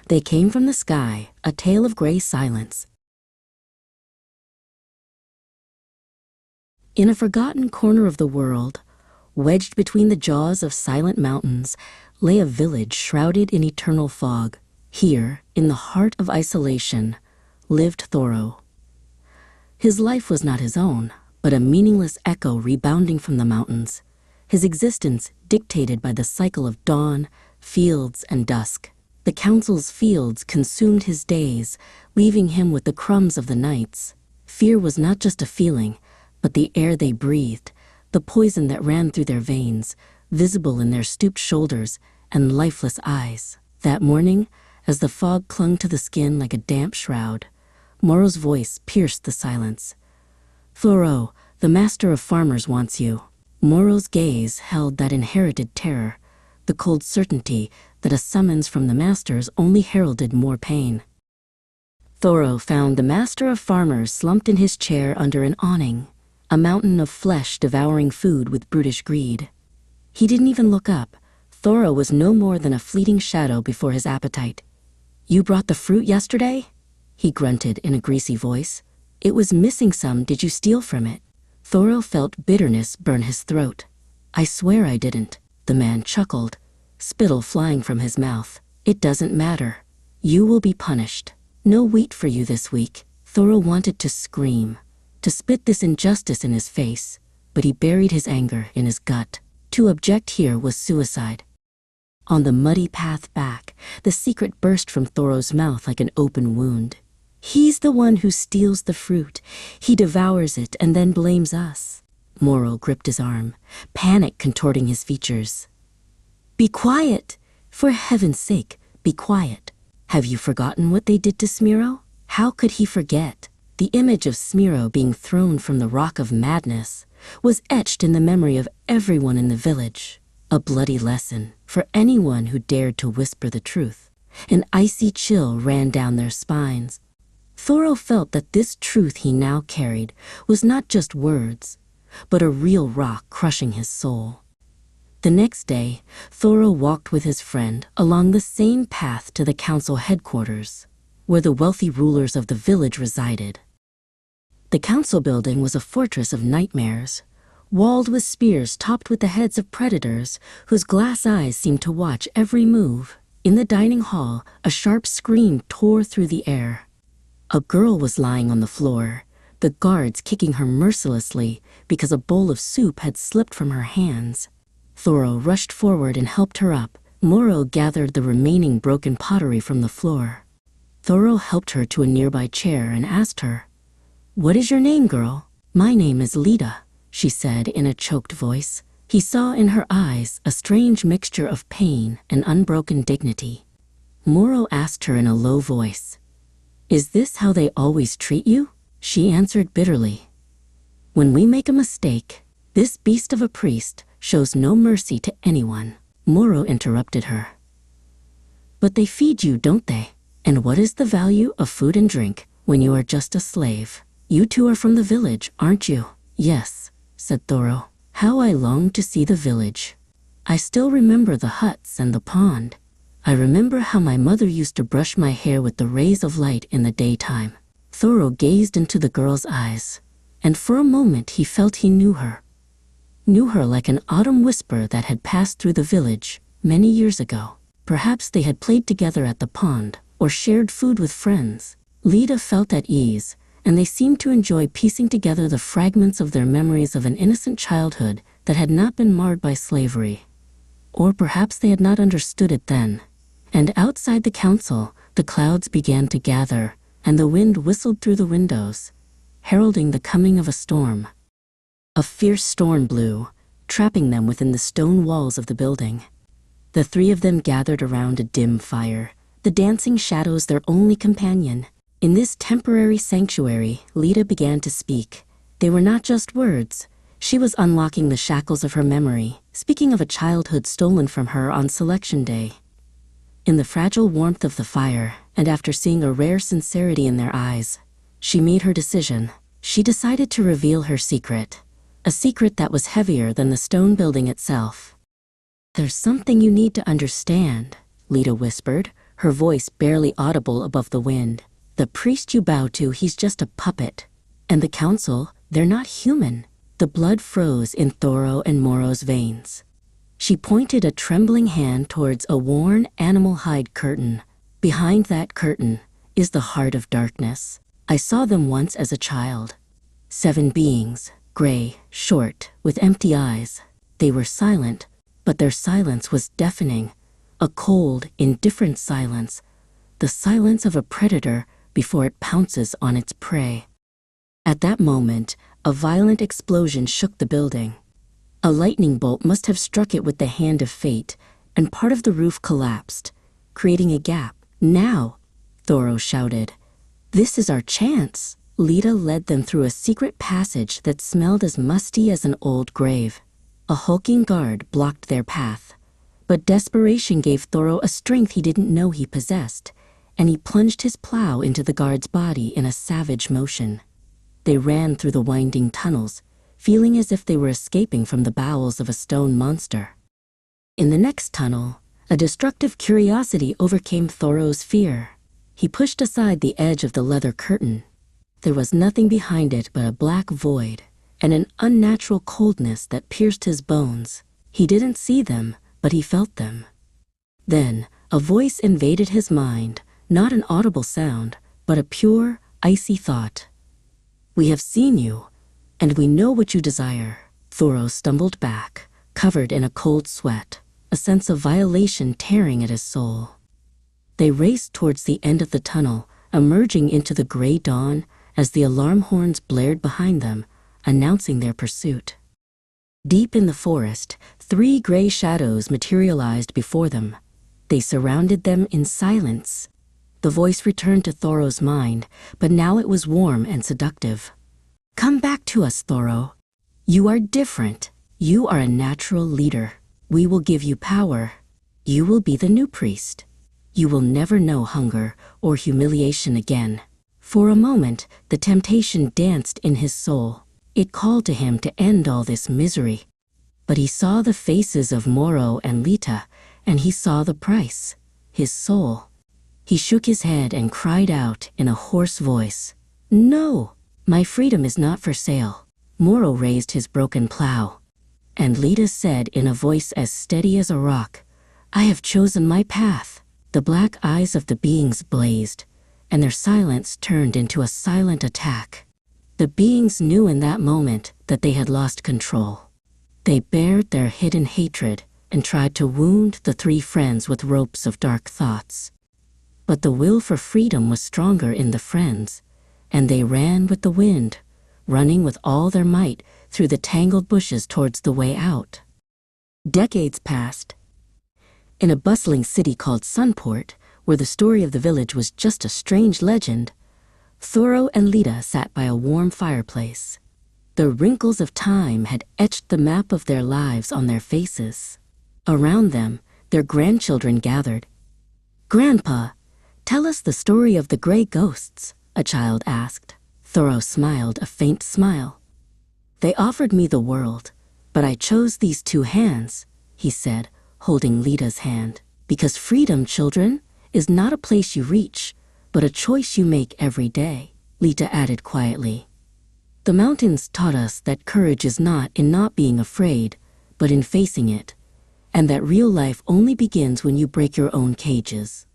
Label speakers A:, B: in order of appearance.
A: They came from the sky, a tale of gray silence. In a forgotten corner of the world, wedged between the jaws of silent mountains, lay a village shrouded in eternal fog. Here, in the heart of isolation, lived Thoreau. His life was not his own, but a meaningless echo rebounding from the mountains, his existence dictated by the cycle of dawn, fields, and dusk. The council's fields consumed his days, leaving him with the crumbs of the nights. Fear was not just a feeling, but the air they breathed, the poison that ran through their veins, visible in their stooped shoulders and lifeless eyes. That morning, as the fog clung to the skin like a damp shroud, Moreau's voice pierced the silence. "Thoreau, the master of farmers wants you." Moreau's gaze held that inherited terror, the cold certainty that a summons from the masters only heralded more pain. Thoreau found the master of farmers slumped in his chair under an awning, a mountain of flesh devouring food with brutish greed. He didn't even look up. Thoreau was no more than a fleeting shadow before his appetite. "You brought the fruit yesterday?" he grunted in a greasy voice. "It was missing some. Did you steal from it?" Thoreau felt bitterness burn his throat. "I swear I didn't." The man chuckled, spittle flying from his mouth. "It doesn't matter. You will be punished. No wheat for you this week." Thoreau wanted to scream, to spit this injustice in his face, but he buried his anger in his gut. To object here was suicide. On the muddy path back, the secret burst from Thoreau's mouth like an open wound. "He's the one who steals the fruit. He devours it and then blames us." Moreau gripped his arm, panic contorting his features. "Be quiet! For heaven's sake, be quiet. Have you forgotten what they did to Smiro?" How could he forget? The image of Smiro being thrown from the rock of madness was etched in the memory of everyone in the village. A bloody lesson for anyone who dared to whisper the truth. An icy chill ran down their spines. Thoreau felt that this truth he now carried was not just words, but a real rock crushing his soul. The next day, Thoreau walked with his friend along the same path to the council headquarters, where the wealthy rulers of the village resided. The council building was a fortress of nightmares, walled with spears topped with the heads of predators whose glass eyes seemed to watch every move. In the dining hall, a sharp scream tore through the air. A girl was lying on the floor, the guards kicking her mercilessly because a bowl of soup had slipped from her hands. Thoreau rushed forward and helped her up. Moreau gathered the remaining broken pottery from the floor. Thoreau helped her to a nearby chair and asked her, "What is your name, girl?" "My name is Lida," she said in a choked voice. He saw in her eyes a strange mixture of pain and unbroken dignity. Moreau asked her in a low voice, "Is this how they always treat you?" She answered bitterly, "When we make a mistake, this beast of a priest shows no mercy to anyone." Moreau interrupted her. "But they feed you, don't they? And what is the value of food and drink when you are just a slave? You two are from the village, aren't you?" "Yes," said Thoreau. "How I long to see the village. I still remember the huts and the pond. I remember how my mother used to brush my hair with the rays of light in the daytime." Thoreau gazed into the girl's eyes, and for a moment he felt he knew her. Knew her like an autumn whisper that had passed through the village many years ago. Perhaps they had played together at the pond or shared food with friends. Lida felt at ease, and they seemed to enjoy piecing together the fragments of their memories of an innocent childhood that had not been marred by slavery. Or perhaps they had not understood it then. And outside the council, the clouds began to gather, and the wind whistled through the windows, heralding the coming of a storm. A fierce storm blew, trapping them within the stone walls of the building. The three of them gathered around a dim fire, the dancing shadows their only companion. In this temporary sanctuary, Lida began to speak. They were not just words. She was unlocking the shackles of her memory, speaking of a childhood stolen from her on selection day. In the fragile warmth of the fire, and after seeing a rare sincerity in their eyes, she made her decision. She decided to reveal her secret, a secret that was heavier than the stone building itself. "There's something you need to understand," Lida whispered, her voice barely audible above the wind. "The priest you bow to, he's just a puppet. And the council, they're not human." The blood froze in Thoreau and Moro's veins. She pointed a trembling hand towards a worn animal hide curtain. "Behind that curtain is the heart of darkness. I saw them once as a child. 7 beings, gray, short, with empty eyes. They were silent, but their silence was deafening. A cold, indifferent silence. The silence of a predator before it pounces on its prey." At that moment, a violent explosion shook the building. A lightning bolt must have struck it with the hand of fate, and part of the roof collapsed, creating a gap. "Now!" Thoreau shouted. "This is our chance." Lita led them through a secret passage that smelled as musty as an old grave. A hulking guard blocked their path, but desperation gave Thoreau a strength he didn't know he possessed, and he plunged his plow into the guard's body in a savage motion. They ran through the winding tunnels, feeling as if they were escaping from the bowels of a stone monster. In the next tunnel, a destructive curiosity overcame Thoreau's fear. He pushed aside the edge of the leather curtain. There was nothing behind it but a black void and an unnatural coldness that pierced his bones. He didn't see them, but he felt them. Then, a voice invaded his mind, not an audible sound, but a pure, icy thought. "We have seen you, and we know what you desire." Thoreau stumbled back, covered in a cold sweat, a sense of violation tearing at his soul. They raced towards the end of the tunnel, emerging into the gray dawn as the alarm horns blared behind them, announcing their pursuit. Deep in the forest, 3 gray shadows materialized before them. They surrounded them in silence. The voice returned to Thoreau's mind, but now it was warm and seductive. "Come back to us, Thoreau. You are different. You are a natural leader. We will give you power. You will be the new priest. You will never know hunger or humiliation again." For a moment, the temptation danced in his soul. It called to him to end all this misery. But he saw the faces of Moro and Lita, and he saw the price, his soul. He shook his head and cried out in a hoarse voice, "No, my freedom is not for sale." Moro raised his broken plow, and Lita said in a voice as steady as a rock, "I have chosen my path." The black eyes of the beings blazed, and their silence turned into a silent attack. The beings knew in that moment that they had lost control. They bared their hidden hatred and tried to wound the 3 friends with ropes of dark thoughts. But the will for freedom was stronger in the friends, and they ran with the wind, running with all their might through the tangled bushes towards the way out. Decades passed. In a bustling city called Sunport, where the story of the village was just a strange legend, Thoreau and Lita sat by a warm fireplace. The wrinkles of time had etched the map of their lives on their faces. Around them, their grandchildren gathered. "Grandpa, tell us the story of the gray ghosts," a child asked. Thoreau smiled a faint smile. "They offered me the world, but I chose these 2 hands," he said, holding Lita's hand. "Because freedom, children, is not a place you reach, but a choice you make every day," Lita added quietly. "The mountains taught us that courage is not in not being afraid, but in facing it, and that real life only begins when you break your own cages."